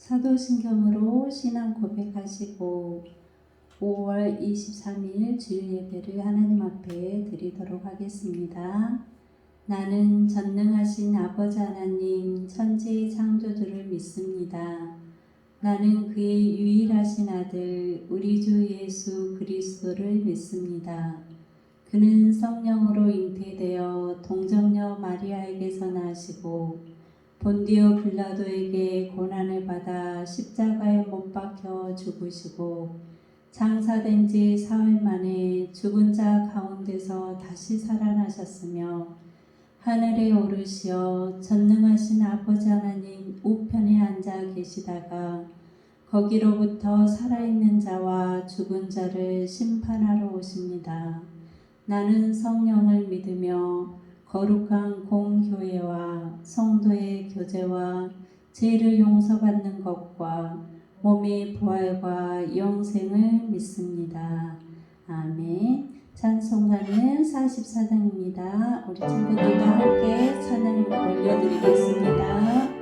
사도신경으로 신앙 고백하시고 5월 23일 주일 예배를 하나님 앞에 드리도록 하겠습니다. 나는 전능하신 아버지 하나님 천지의 창조주를 믿습니다. 나는 그의 유일하신 아들 우리 주 예수 그리스도를 믿습니다. 그는 성령으로 잉태되어 동정녀 마리아에게서 나시고 본디오 빌라도에게 고난을 받아 십자가에 못 박혀 죽으시고 장사된 지 사흘 만에 죽은 자 가운데서 다시 살아나셨으며 하늘에 오르시어 전능하신 아버지 하나님 우편에 앉아 계시다가 거기로부터 살아있는 자와 죽은 자를 심판하러 오십니다. 나는 성령을 믿으며 거룩한 공교회와 성도의 교제와 죄를 용서받는 것과 몸의 부활과 영생을 믿습니다. 아멘. 찬송가는 44장입니다. 우리 친구들과 함께 찬양 올려드리겠습니다.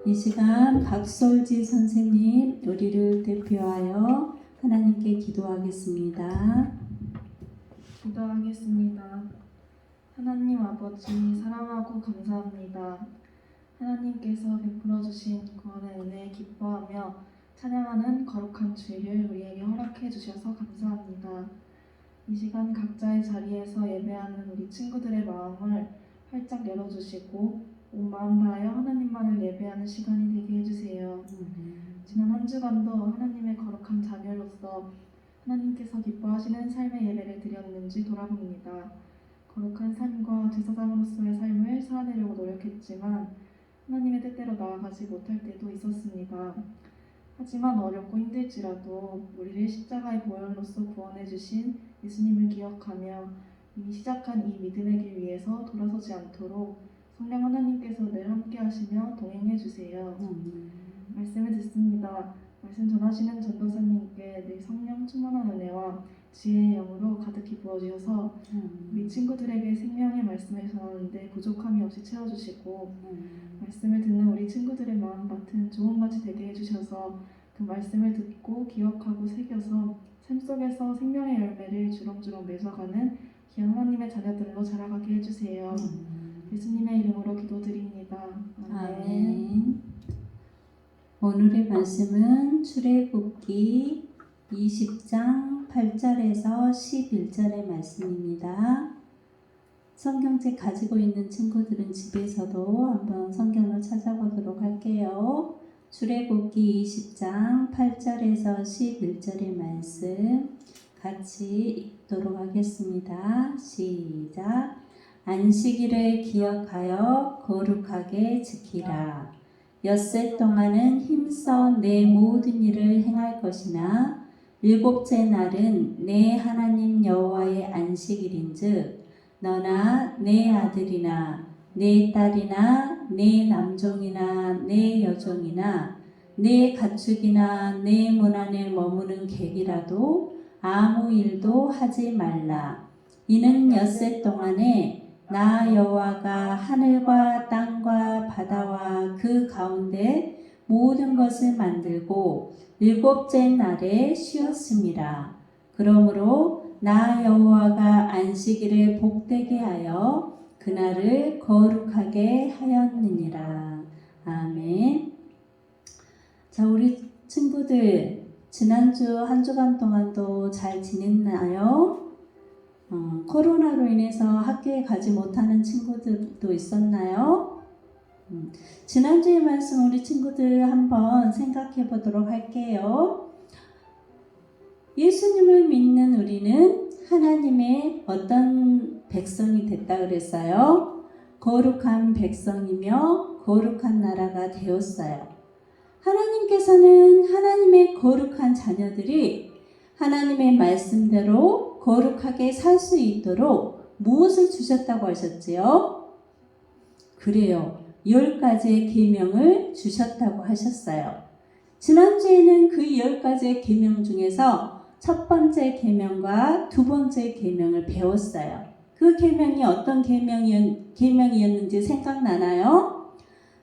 이 시간 박솔지 선생님 우리를 대표하여 하나님께 기도하겠습니다. 기도하겠습니다. 하나님 아버지 사랑하고 감사합니다. 하나님께서 베풀어 주신 구원의 은혜에 기뻐하며 찬양하는 거룩한 주일을 우리에게 허락해 주셔서 감사합니다. 이 시간 각자의 자리에서 예배하는 우리 친구들의 마음을 활짝 열어주시고 온 마음 다하여 하나님만을 예배하는 시간이 되게 해주세요. 지난 한 주간도 하나님의 거룩한 자녀로서 하나님께서 기뻐하시는 삶의 예배를 드렸는지 돌아봅니다. 거룩한 삶과 제사장으로서의 삶을 살아내려고 노력했지만 하나님의 뜻대로 나아가지 못할 때도 있었습니다. 하지만 어렵고 힘들지라도 우리를 십자가의 보혈로서 구원해 주신 예수님을 기억하며 이미 시작한 이 믿음의 길 위에서 돌아서지 않도록 성령 하나님께서 늘 함께 하시며 동행해 주세요. 말씀을 듣습니다. 말씀 전하시는 전도사님께 늘 성령 충만한 은혜와 지혜의 영으로 가득히 부어주셔서 우리 친구들에게 생명의 말씀을 전하는데 부족함이 없이 채워주시고 말씀을 듣는 우리 친구들의 마음밭은 좋은 밭이 되게 해주셔서 그 말씀을 듣고 기억하고 새겨서 삶 속에서 생명의 열매를 주렁주렁 맺어가는 귀한 하나님의 자녀들로 자라가게 해주세요. 예수님의 이름으로 기도드립니다. 아멘. 아멘. 오늘의 말씀은 출애굽기 20장 8절에서 11절의 말씀입니다. 성경책 가지고 있는 친구들은 집에서도 한번 성경을 찾아보도록 할게요. 출애굽기 20장 8절에서 11절의 말씀 같이 읽도록 하겠습니다. 시작. 안식일을 기억하여 거룩하게 지키라. 엿새 동안은 힘써 내 모든 일을 행할 것이나 일곱째 날은 내 하나님 여호와의 안식일인즉 너나 내 아들이나 내 딸이나 내 남종이나 내 여종이나 내 가축이나 내 문 안에 머무는 객이라도 아무 일도 하지 말라. 이는 엿새 동안에 나 여호와가 하늘과 땅과 바다와 그 가운데 모든 것을 만들고 일곱째 날에 쉬었습니다. 그러므로 나 여호와가 안식일을 복되게 하여 그날을 거룩하게 하였느니라. 아멘. 자, 우리 친구들 지난주 한 주간 동안도 잘 지냈나요? 코로나로 인해서 학교에 가지 못하는 친구들도 있었나요? 지난주의 말씀 우리 친구들 한번 생각해 보도록 할게요. 예수님을 믿는 우리는 하나님의 어떤 백성이 됐다 그랬어요? 거룩한 백성이며 거룩한 나라가 되었어요. 하나님께서는 하나님의 거룩한 자녀들이 하나님의 말씀대로 거룩하게 살 수 있도록 무엇을 주셨다고 하셨지요? 그래요. 10가지의 계명을 주셨다고 하셨어요. 지난주에는 그 10가지의 계명 중에서 첫 번째 계명과 두 번째 계명을 배웠어요. 그 계명이 어떤 계명이었는지 생각나나요?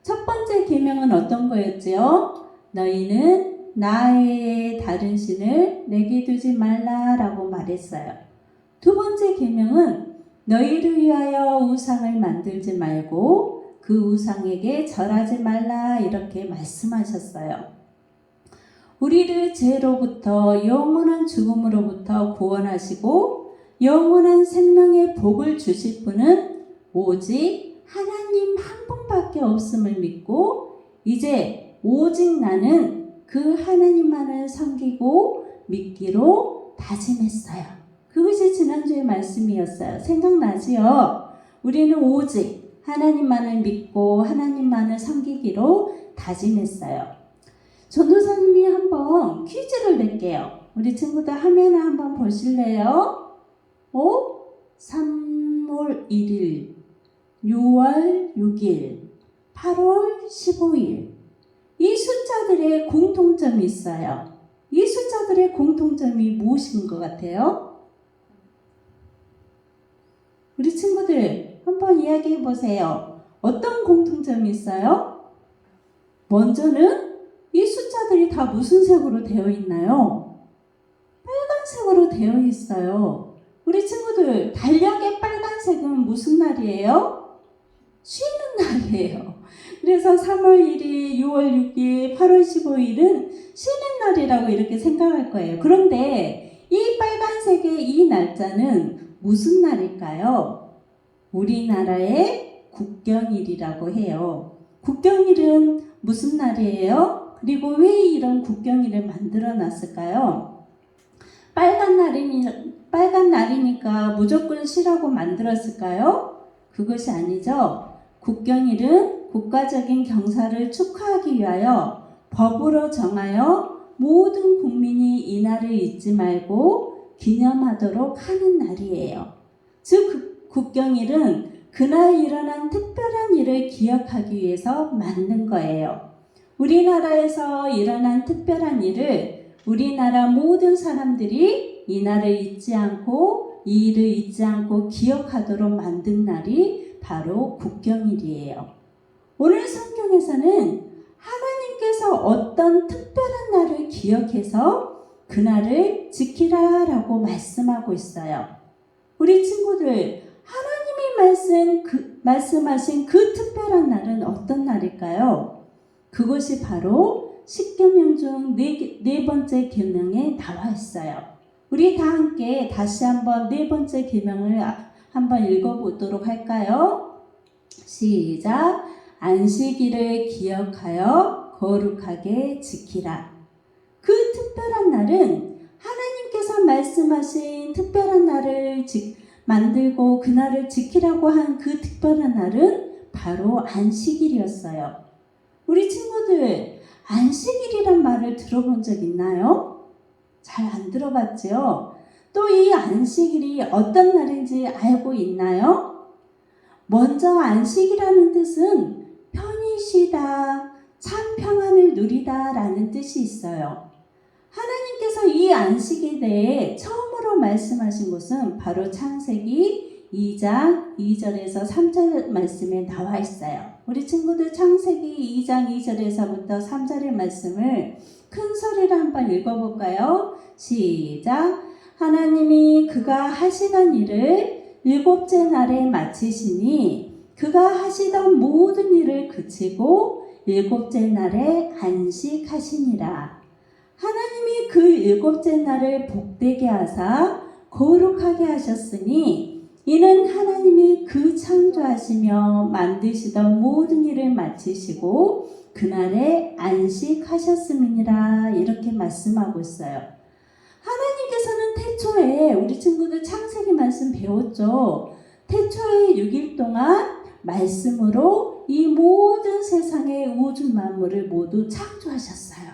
첫 번째 계명은 어떤 거였지요? 너희는 나의 다른 신을 내게 두지 말라라고 말했어요. 두 번째 계명은 너희를 위하여 우상을 만들지 말고 그 우상에게 절하지 말라 이렇게 말씀하셨어요. 우리를 죄로부터 영원한 죽음으로부터 구원하시고 영원한 생명의 복을 주실 분은 오직 하나님 한 분밖에 없음을 믿고 이제 오직 나는 그 하나님만을 섬기고 믿기로 다짐했어요. 그것이 지난주의 말씀이었어요. 생각나지요? 우리는 오직 하나님만을 믿고 하나님만을 섬기기로 다짐했어요. 전도사님이 한번 퀴즈를 낼게요. 우리 친구들 화면을 한번 보실래요? 3월 1일, 6월 6일, 8월 15일 이 숫자들의 공통점이 있어요. 이 숫자들의 공통점이 무엇인 것 같아요? 우리 친구들 한번 이야기해 보세요. 어떤 공통점이 있어요? 먼저는 이 숫자들이 다 무슨 색으로 되어 있나요? 빨간색으로 되어 있어요. 우리 친구들 달력의 빨간색은 무슨 날이에요? 쉬는 날이에요. 그래서 3월 1일, 6월 6일, 8월 15일은 쉬는 날이라고 이렇게 생각할 거예요. 그런데 이 빨간색의 이 날짜는 무슨 날일까요? 우리나라의 국경일이라고 해요. 국경일은 무슨 날이에요? 그리고 왜 이런 국경일을 만들어 놨을까요? 빨간 날이니까 무조건 쉬라고 만들었을까요? 그것이 아니죠. 국경일은 국가적인 경사를 축하하기 위하여 법으로 정하여 모든 국민이 이날을 잊지 말고 기념하도록 하는 날이에요. 즉 국경일은 그날 일어난 특별한 일을 기억하기 위해서 만든 거예요. 우리나라에서 일어난 특별한 일을 우리나라 모든 사람들이 이날을 잊지 않고 이 일을 잊지 않고 기억하도록 만든 날이 바로 국경일이에요. 오늘 성경에서는 하나님께서 어떤 특별한 날을 기억해서 그날을 지키라라고 말씀하고 있어요. 우리 친구들, 하나님이 말씀하신 그 특별한 날은 어떤 날일까요? 그것이 바로 10계명 중 네 번째 계명에 나와 있어요. 우리 다 함께 다시 한번 네 번째 계명을 한번 읽어보도록 할까요? 시작. 안식일을 기억하여 거룩하게 지키라. 그 특별한 날은 하나님께서 말씀하신 특별한 날을 만들고 그날을 지키라고 한 그 특별한 날은 바로 안식일이었어요. 우리 친구들, 안식일이란 말을 들어본 적 있나요? 잘 안 들어봤죠? 또 이 안식일이 어떤 날인지 알고 있나요? 먼저 안식이라는 뜻은 편히 쉬다, 참 평안을 누리다 라는 뜻이 있어요. 하나님께서 이 안식에 대해 처음으로 말씀하신 것은 바로 창세기 2장 2절에서 3절 말씀에 나와 있어요. 우리 친구들 창세기 2장 2절에서부터 3절의 말씀을 큰 소리로 한번 읽어볼까요? 시작. 하나님이 그가 하시던 일을 일곱째 날에 마치시니 그가 하시던 모든 일을 그치고 일곱째 날에 안식하시니라. 하나님이 그 일곱째 날을 복되게 하사 거룩하게 하셨으니 이는 하나님이 그 창조하시며 만드시던 모든 일을 마치시고 그날에 안식하셨음이니라. 이렇게 말씀하고 있어요. 하나님께서는 태초에 우리 친구들 창세기 말씀 배웠죠. 태초에 6일 동안 말씀으로 이 모든 세상의 우주 만물을 모두 창조하셨어요.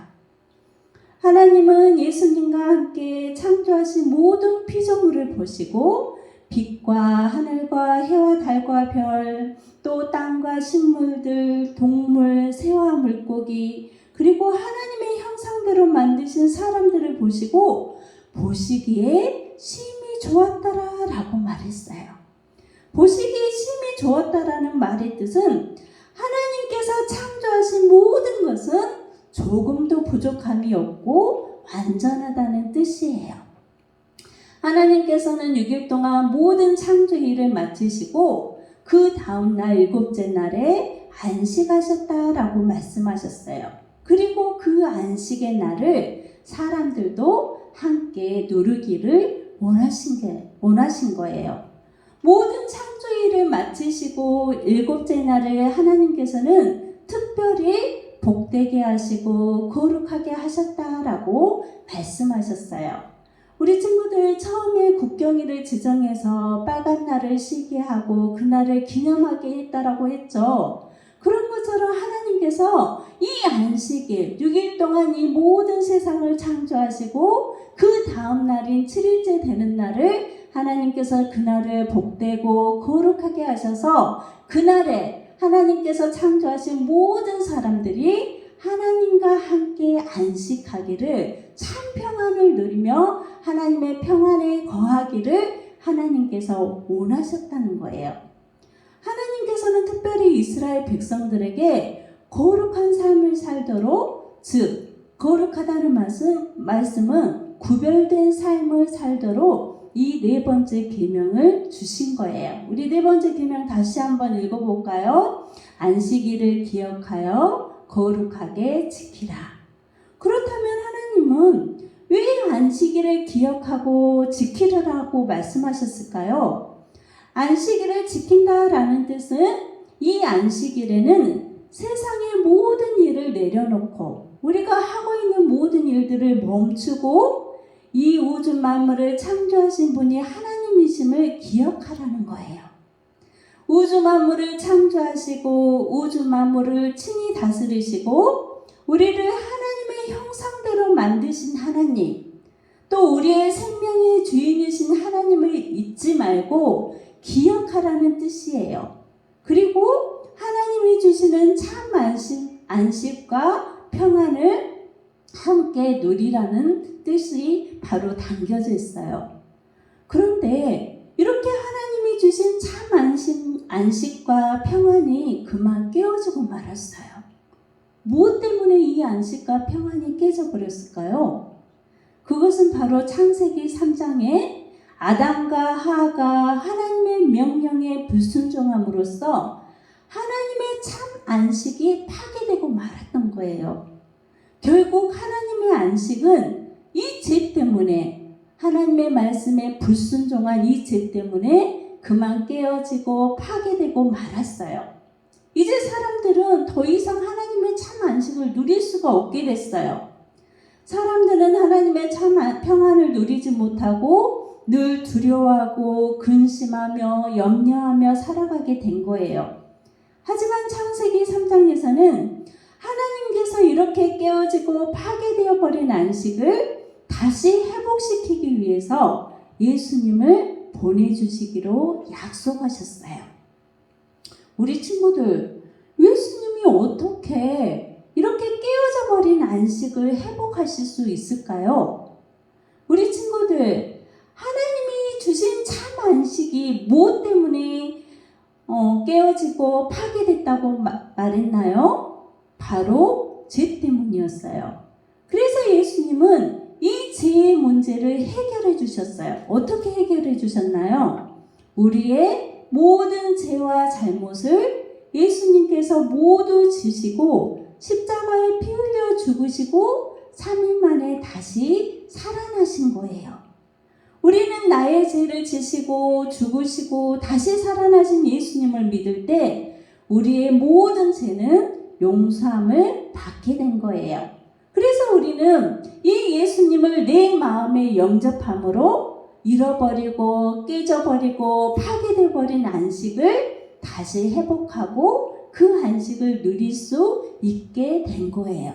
하나님은 예수님과 함께 창조하신 모든 피조물을 보시고 빛과 하늘과 해와 달과 별, 또 땅과 식물들, 동물, 새와 물고기, 그리고 하나님의 형상대로 만드신 사람들을 보시고 보시기에 심히 좋았더라 라고 말했어요. 보시기에 심히 좋았다라는 말의 뜻은 하나님께서 창조하신 모든 것은 조금도 부족함이 없고 완전하다는 뜻이에요. 하나님께서는 6일 동안 모든 창조 일을 마치시고 그 다음날 일곱째 날에 안식하셨다라고 말씀하셨어요. 그리고 그 안식의 날을 사람들도 함께 누리기를 원하신 거예요. 모든 창조 일을 마치시고 일곱째 날을 하나님께서는 특별히 복되게 하시고 거룩하게 하셨다라고 말씀하셨어요. 우리 친구들 처음에 국경일을 지정해서 빨간 날을 쉬게 하고 그날을 기념하게 했다라고 했죠. 그런 것처럼 하나님께서 이 안식일 6일 동안 이 모든 세상을 창조하시고 그 다음 날인 7일째 되는 날을 하나님께서 그날을 복되고 거룩하게 하셔서 그날에 하나님께서 창조하신 모든 사람들이 하나님과 함께 안식하기를 참 평안을 누리며 하나님의 평안에 거하기를 하나님께서 원하셨다는 거예요. 하나님께서는 특별히 이스라엘 백성들에게 거룩한 삶을 살도록, 즉 거룩하다는 말씀은 구별된 삶을 살도록 이 네 번째 계명을 주신 거예요. 우리 네 번째 계명 다시 한번 읽어볼까요? 안식일을 기억하여 거룩하게 지키라. 그렇다면 하나님은 왜 안식일을 기억하고 지키라고 말씀하셨을까요? 안식일을 지킨다라는 뜻은 이 안식일에는 세상의 모든 일을 내려놓고 우리가 하고 있는 모든 일들을 멈추고 이 우주 만물을 창조하신 분이 하나님이심을 기억하라는 거예요. 우주 만물을 창조하시고 우주 만물을 친히 다스리시고 우리를 하나님의 형상대로 만드신 하나님, 또 우리의 생명의 주인이신 하나님을 잊지 말고 기억하라는 뜻이에요. 그리고 하나님이 주시는 참 안식과 평안을 함께 누리라는 뜻이 바로 담겨져 있어요. 그런데 이렇게 하나님이 주신 참 안식과 평안이 그만 깨어지고 말았어요. 무엇 때문에 이 안식과 평안이 깨져버렸을까요? 그것은 바로 창세기 3장에 아담과 하와가 하나님의 명령에 불순종함으로써 하나님의 참 안식이 파괴되고 말았던 거예요. 결국 하나님의 안식은 이 죄 때문에, 하나님의 말씀에 불순종한 이 죄 때문에 그만 깨어지고 파괴되고 말았어요. 이제 사람들은 더 이상 하나님의 참 안식을 누릴 수가 없게 됐어요. 사람들은 하나님의 참 평안을 누리지 못하고 늘 두려워하고 근심하며 염려하며 살아가게 된 거예요. 하지만 창세기 3장에서는 하나님께서 이렇게 깨어지고 파괴되어 버린 안식을 다시 회복시키기 위해서 예수님을 보내주시기로 약속하셨어요. 우리 친구들, 예수님이 어떻게 이렇게 깨어져 버린 안식을 회복하실 수 있을까요? 우리 친구들, 하나님이 주신 참 안식이 무엇 때문에 깨어지고 파괴됐다고 말했나요? 바로 죄 때문이었어요. 그래서 예수님은 이 죄의 문제를 해결해 주셨어요. 어떻게 해결해 주셨나요? 우리의 모든 죄와 잘못을 예수님께서 모두 지시고 십자가에 피 흘려 죽으시고 3일 만에 다시 살아나신 거예요. 우리는 나의 죄를 지시고 죽으시고 다시 살아나신 예수님을 믿을 때 우리의 모든 죄는 용서함을 받게 된 거예요. 그래서 우리는 이 예수님을 내 마음에 영접함으로 잃어버리고 깨져버리고 파괴되어버린 안식을 다시 회복하고 그 안식을 누릴 수 있게 된 거예요.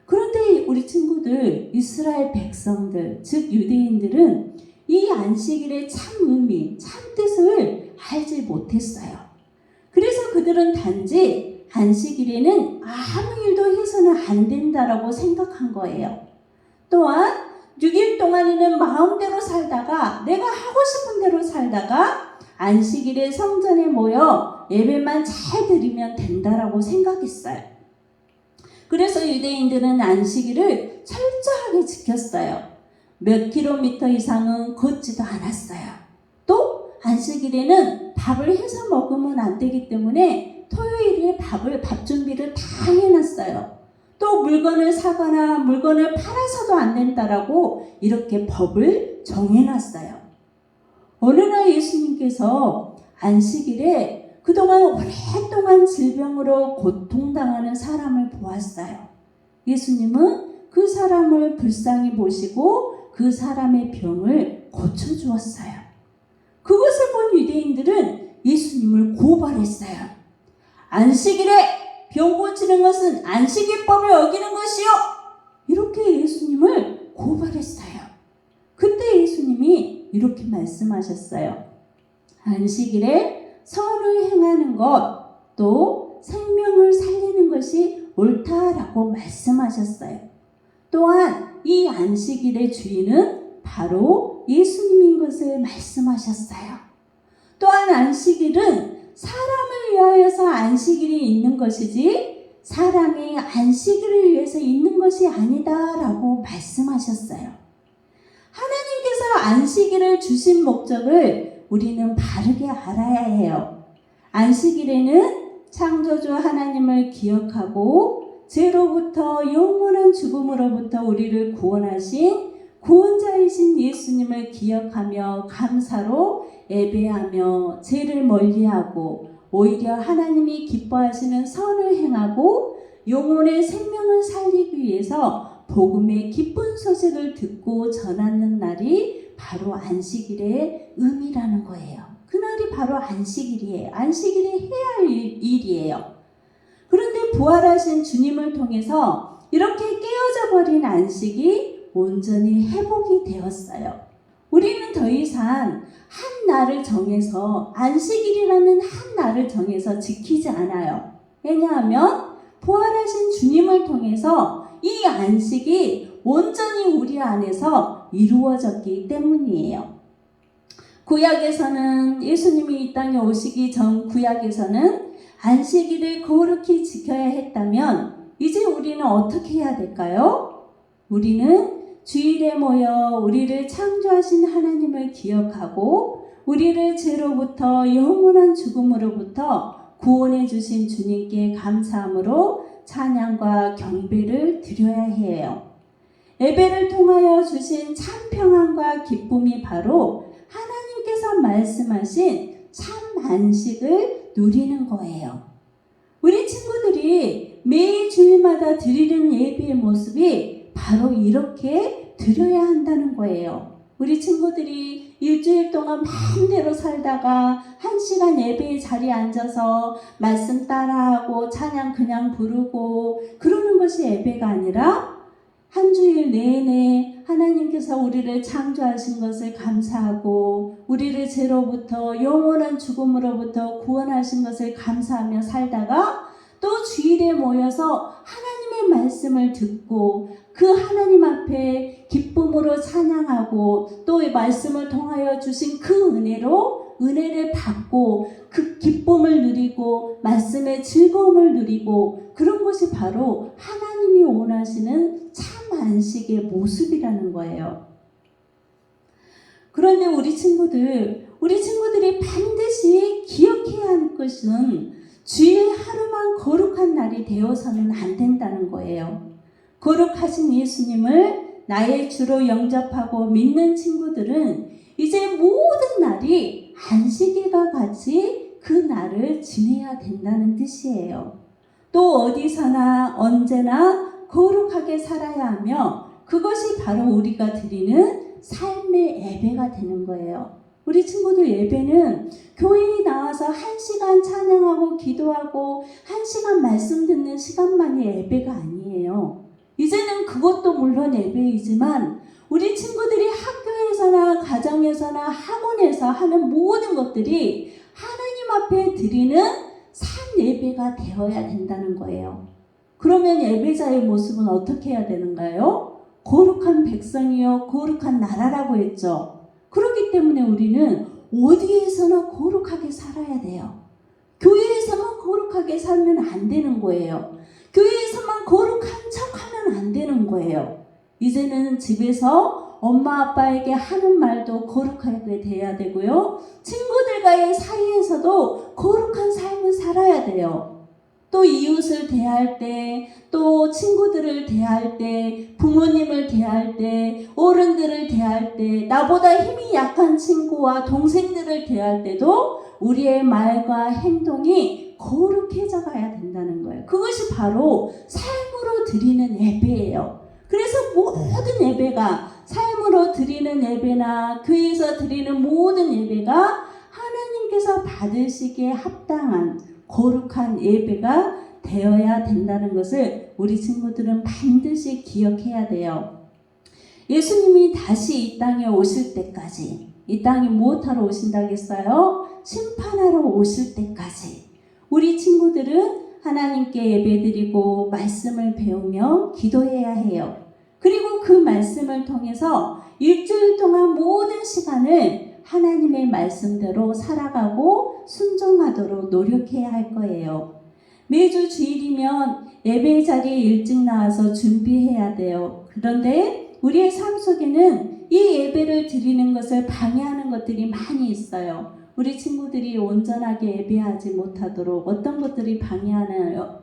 그런데 우리 친구들, 이스라엘 백성들, 즉 유대인들은 이 안식일의 참 의미, 참 뜻을 알지 못했어요. 그래서 그들은 단지 안식일에는 아무 일도 해서는 안 된다라고 생각한 거예요. 또한 6일 동안에는 마음대로 살다가, 내가 하고 싶은 대로 살다가 안식일에 성전에 모여 예배만 잘 드리면 된다라고 생각했어요. 그래서 유대인들은 안식일을 철저하게 지켰어요. 몇 킬로미터 이상은 걷지도 않았어요. 또 안식일에는 밥을 해서 먹으면 안 되기 때문에 토요일에 밥 준비를 다 해놨어요. 또 물건을 사거나 물건을 팔아서도 안 된다라고 이렇게 법을 정해놨어요. 어느 날 예수님께서 안식일에 그동안 오랫동안 질병으로 고통당하는 사람을 보았어요. 예수님은 그 사람을 불쌍히 보시고 그 사람의 병을 고쳐주었어요. 그것을 본 유대인들은 예수님을 고발했어요. 안식일에 병 고치는 것은 안식일법을 어기는 것이요. 이렇게 예수님을 고발했어요. 그때 예수님이 이렇게 말씀하셨어요. 안식일에 선을 행하는 것, 또 생명을 살리는 것이 옳다라고 말씀하셨어요. 또한 이 안식일의 주인은 바로 예수님인 것을 말씀하셨어요. 또한 안식일은 사람을 위하여서 안식일이 있는 것이지 사람이 안식일을 위해서 있는 것이 아니다라고 말씀하셨어요. 하나님께서 안식일을 주신 목적을 우리는 바르게 알아야 해요. 안식일에는 창조주 하나님을 기억하고 죄로부터 영원한 죽음으로부터 우리를 구원하신 구원자이신 예수님을 기억하며 감사로 예배하며 죄를 멀리하고 오히려 하나님이 기뻐하시는 선을 행하고 영혼의 생명을 살리기 위해서 복음의 기쁜 소식을 듣고 전하는 날이 바로 안식일의 의미라는 거예요. 그날이 바로 안식일이에요. 안식일에 해야 할 일이에요. 그런데 부활하신 주님을 통해서 이렇게 깨어져 버린 안식이 온전히 회복이 되었어요. 우리는 더 이상 한 날을 정해서 안식일이라는 한 날을 정해서 지키지 않아요. 왜냐하면 부활하신 주님을 통해서 이 안식이 온전히 우리 안에서 이루어졌기 때문이에요. 구약에서는 예수님이 이 땅에 오시기 전 구약에서는 안식일을 거룩히 지켜야 했다면 이제 우리는 어떻게 해야 될까요? 우리는 주일에 모여 우리를 창조하신 하나님을 기억하고 우리를 죄로부터 영원한 죽음으로부터 구원해 주신 주님께 감사함으로 찬양과 경배를 드려야 해요. 예배를 통하여 주신 참 평안과 기쁨이 바로 하나님께서 말씀하신 참 안식을 누리는 거예요. 우리 친구들이 매일 주일마다 드리는 예배의 모습이 바로 이렇게 드려야 한다는 거예요. 우리 친구들이 일주일 동안 마음대로 살다가 1시간 예배의 자리에 앉아서 말씀 따라하고 찬양 그냥 부르고 그러는 것이 예배가 아니라 한 주일 내내 하나님께서 우리를 창조하신 것을 감사하고 우리를 죄로부터 영원한 죽음으로부터 구원하신 것을 감사하며 살다가 또 주일에 모여서 하나님의 말씀을 듣고 그 하나님 앞에 기쁨으로 찬양하고 또 이 말씀을 통하여 주신 그 은혜를 받고 그 기쁨을 누리고 말씀의 즐거움을 누리고 그런 것이 바로 하나님이 원하시는 참 안식의 모습이라는 거예요. 그런데 우리 친구들이 반드시 기억해야 할 것은 주일 하루만 거룩한 날이 되어서는 안 된다는 거예요. 거룩하신 예수님을 나의 주로 영접하고 믿는 친구들은 이제 모든 날이 안식일과 같이 그 날을 지내야 된다는 뜻이에요. 또 어디서나 언제나 거룩하게 살아야 하며 그것이 바로 우리가 드리는 삶의 예배가 되는 거예요. 우리 친구들 예배는 교회에 나와서 1시간 찬양하고 기도하고 1시간 말씀 듣는 시간만이 예배가 아니에요. 이제는 그것도 물론 예배이지만 우리 친구들이 학교에서나 가정에서나 학원에서 하는 모든 것들이 하나님 앞에 드리는 산 예배가 되어야 된다는 거예요. 그러면 예배자의 모습은 어떻게 해야 되는가요? 거룩한 백성이요 거룩한 나라라고 했죠. 그렇기 때문에 우리는 어디에서나 거룩하게 살아야 돼요. 교회에서만 거룩하게 살면 안 되는 거예요. 교회에서만 거룩한 척하면 안 되는 거예요. 이제는 집에서 엄마 아빠에게 하는 말도 거룩하게 돼야 되고요. 친구들과의 사이에서도 거룩한 삶을 살아야 돼요. 또 이웃을 대할 때, 또 친구들을 대할 때, 부모님을 대할 때, 어른들을 대할 때, 나보다 힘이 약한 친구와 동생들을 대할 때도 우리의 말과 행동이 거룩해져 가야 된다는 거예요. 그것이 바로 삶으로 드리는 예배예요. 그래서 모든 예배가 삶으로 드리는 예배나 교회에서 드리는 모든 예배가 하나님께서 받으시기에 합당한 거룩한 예배가 되어야 된다는 것을 우리 친구들은 반드시 기억해야 돼요. 예수님이 다시 이 땅에 오실 때까지, 이 땅에 무엇하러 오신다겠어요? 심판하러 오실 때까지 우리 친구들은 하나님께 예배드리고 말씀을 배우며 기도해야 해요. 그리고 그 말씀을 통해서 일주일 동안 모든 시간을 하나님의 말씀대로 살아가고 순종하도록 노력해야 할 거예요. 매주 주일이면 예배 자리에 일찍 나와서 준비해야 돼요. 그런데 우리의 삶 속에는 이 예배를 드리는 것을 방해하는 것들이 많이 있어요. 우리 친구들이 온전하게 예배하지 못하도록 어떤 것들이 방해하나요?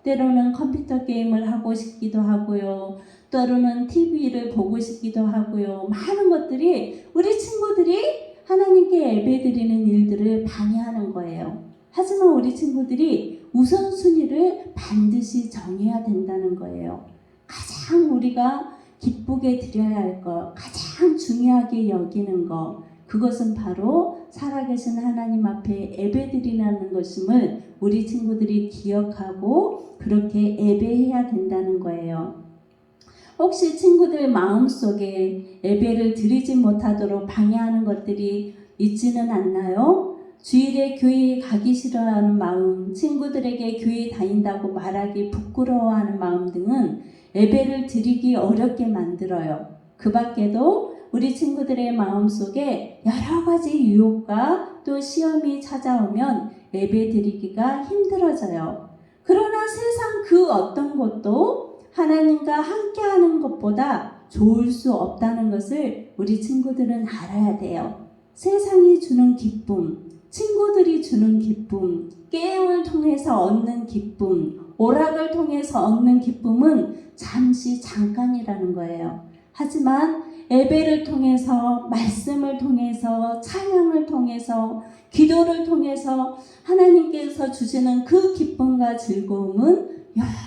때로는 컴퓨터 게임을 하고 싶기도 하고요. 때로는 TV를 보고 싶기도 하고요. 많은 것들이 우리 친구들이 하나님께 예배드리는 일들을 방해하는 거예요. 하지만 우리 친구들이 우선순위를 반드시 정해야 된다는 거예요. 가장 우리가 기쁘게 드려야 할 것, 가장 중요하게 여기는 것, 그것은 바로 살아계신 하나님 앞에 예배드리라는 것임을 우리 친구들이 기억하고 그렇게 예배해야 된다는 거예요. 혹시 친구들 마음속에 예배를 드리지 못하도록 방해하는 것들이 있지는 않나요? 주일에 교회에 가기 싫어하는 마음, 친구들에게 교회 다닌다고 말하기 부끄러워하는 마음 등은 예배를 드리기 어렵게 만들어요. 그 밖에도 우리 친구들의 마음속에 여러 가지 유혹과 또 시험이 찾아오면 예배 드리기가 힘들어져요. 그러나 세상 그 어떤 것도 하나님과 함께하는 것보다 좋을 수 없다는 것을 우리 친구들은 알아야 돼요. 세상이 주는 기쁨, 친구들이 주는 기쁨, 게임을 통해서 얻는 기쁨, 오락을 통해서 얻는 기쁨은 잠시 잠깐이라는 거예요. 하지만 예배를 통해서, 말씀을 통해서, 찬양을 통해서, 기도를 통해서 하나님께서 주시는 그 기쁨과 즐거움은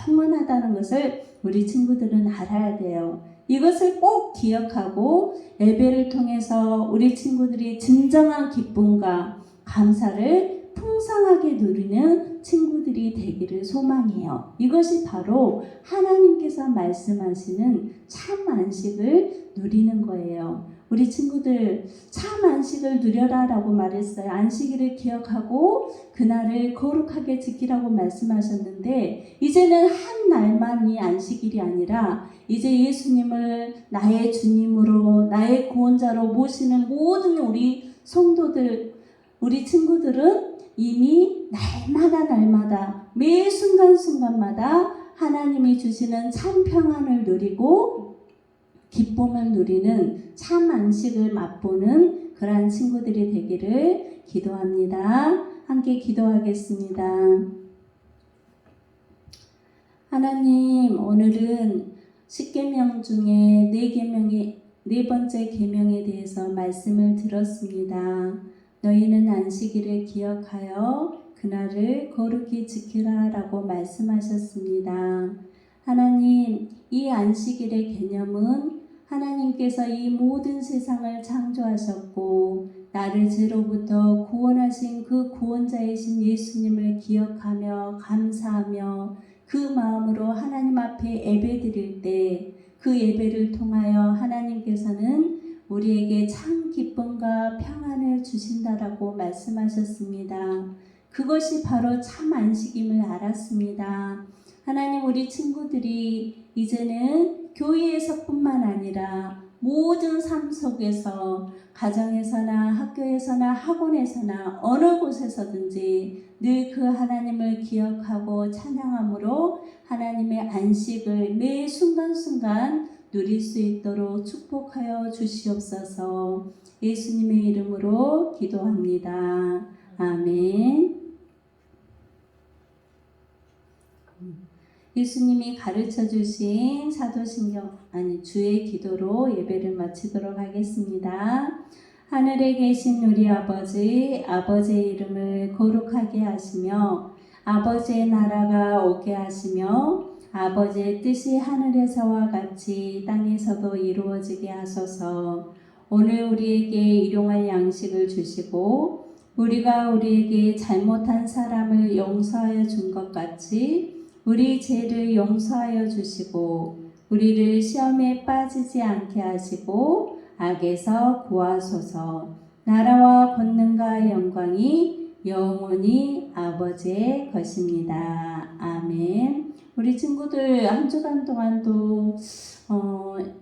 영원하다는 것을 우리 친구들은 알아야 돼요. 이것을 꼭 기억하고 예배를 통해서 우리 친구들이 진정한 기쁨과 감사를 풍성하게 누리는 친구들이 되기를 소망해요. 이것이 바로 하나님께서 말씀하시는 참 안식을 누리는 거예요. 우리 친구들 참 안식을 누려라 라고 말했어요. 안식일을 기억하고 그날을 거룩하게 지키라고 말씀하셨는데 이제는 한 날만이 안식일이 아니라 이제 예수님을 나의 주님으로 나의 구원자로 모시는 모든 우리 성도들 우리 친구들은 이미 날마다 매 순간순간마다 하나님이 주시는 참 평안을 누리고 기쁨을 누리는 참 안식을 맛보는 그러한 친구들이 되기를 기도합니다. 함께 기도하겠습니다. 하나님, 오늘은 10계명 중에 4 번째 계명에 대해서 말씀을 들었습니다. 너희는 안식일을 기억하여 그날을 거룩히 지키라 라고 말씀하셨습니다. 하나님, 이 안식일의 개념은 하나님께서 이 모든 세상을 창조하셨고 나를 죄로부터 구원하신 그 구원자이신 예수님을 기억하며 감사하며 그 마음으로 하나님 앞에 예배드릴 때 그 예배를 통하여 하나님께서는 우리에게 참 기쁨과 평안을 주신다라고 말씀하셨습니다. 그것이 바로 참 안식임을 알았습니다. 하나님, 우리 친구들이 이제는 교회에서뿐만 아니라 모든 삶 속에서 가정에서나 학교에서나 학원에서나 어느 곳에서든지 늘 그 하나님을 기억하고 찬양함으로 하나님의 안식을 매 순간순간 누릴 수 있도록 축복하여 주시옵소서. 예수님의 이름으로 기도합니다. 아멘. 예수님이 가르쳐 주신 주의 기도로 예배를 마치도록 하겠습니다. 하늘에 계신 우리 아버지, 아버지의 이름을 거룩하게 하시며 아버지의 나라가 오게 하시며 아버지의 뜻이 하늘에서와 같이 땅에서도 이루어지게 하소서. 오늘 우리에게 일용할 양식을 주시고 우리가 우리에게 잘못한 사람을 용서하여 준 것 같이 우리 죄를 용서하여 주시고 우리를 시험에 빠지지 않게 하시고 악에서 구하소서. 나라와 권능과 영광이 영원히 아버지의 것입니다. 아멘. 우리 친구들 한 주간 동안도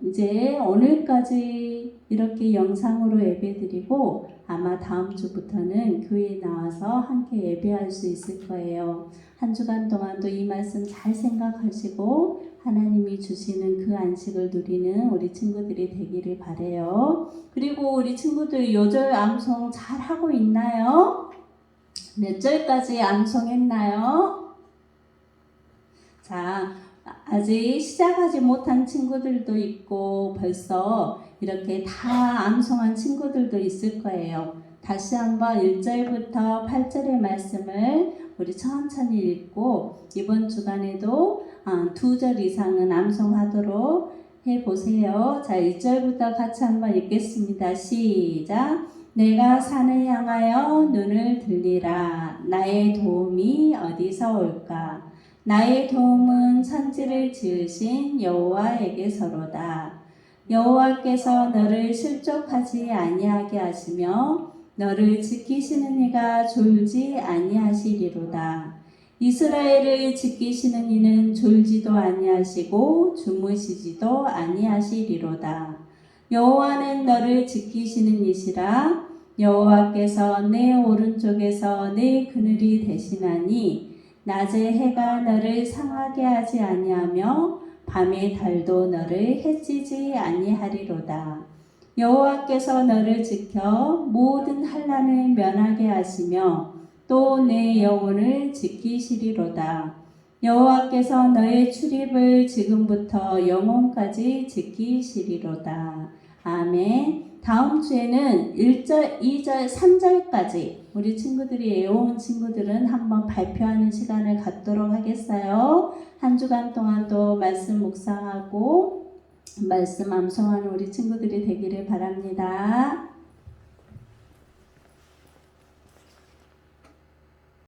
이제 오늘까지 이렇게 영상으로 예배드리고 아마 다음 주부터는 교회에 나와서 함께 예배할 수 있을 거예요. 한 주간 동안도 이 말씀 잘 생각하시고 하나님이 주시는 그 안식을 누리는 우리 친구들이 되기를 바라요. 그리고 우리 친구들 요절 암송 잘 하고 있나요? 몇 절까지 암송했나요? 자, 아직 시작하지 못한 친구들도 있고 벌써 이렇게 다 암송한 친구들도 있을 거예요. 다시 한번 1절부터 8절의 말씀을 우리 천천히 읽고 이번 주간에도 2절 이상은 암송하도록 해보세요. 자, 1절부터 같이 한번 읽겠습니다. 시작! 내가 산을 향하여 눈을 들리라. 나의 도움이 어디서 올까? 나의 도움은 천지를 지으신 여호와에게서로다. 여호와께서 너를 실족하지 아니하게 하시며 너를 지키시는 이가 졸지 아니하시리로다. 이스라엘을 지키시는 이는 졸지도 아니하시고 주무시지도 아니하시리로다. 여호와는 너를 지키시는 이시라. 여호와께서 내 오른쪽에서 내 그늘이 되시나니 낮에 해가 너를 상하게 하지 아니하며 밤의 달도 너를 해치지 아니하리로다. 여호와께서 너를 지켜 모든 환난을 면하게 하시며 또 내 영혼을 지키시리로다. 여호와께서 너의 출입을 지금부터 영혼까지 지키시리로다. 아멘. 다음 주에는 1절, 2절, 3절까지 우리 친구들이 외워온 친구들은 한번 발표하는 시간을 갖도록 하겠어요. 한 주간 동안도 말씀 묵상하고 말씀 암송하는 우리 친구들이 되기를 바랍니다.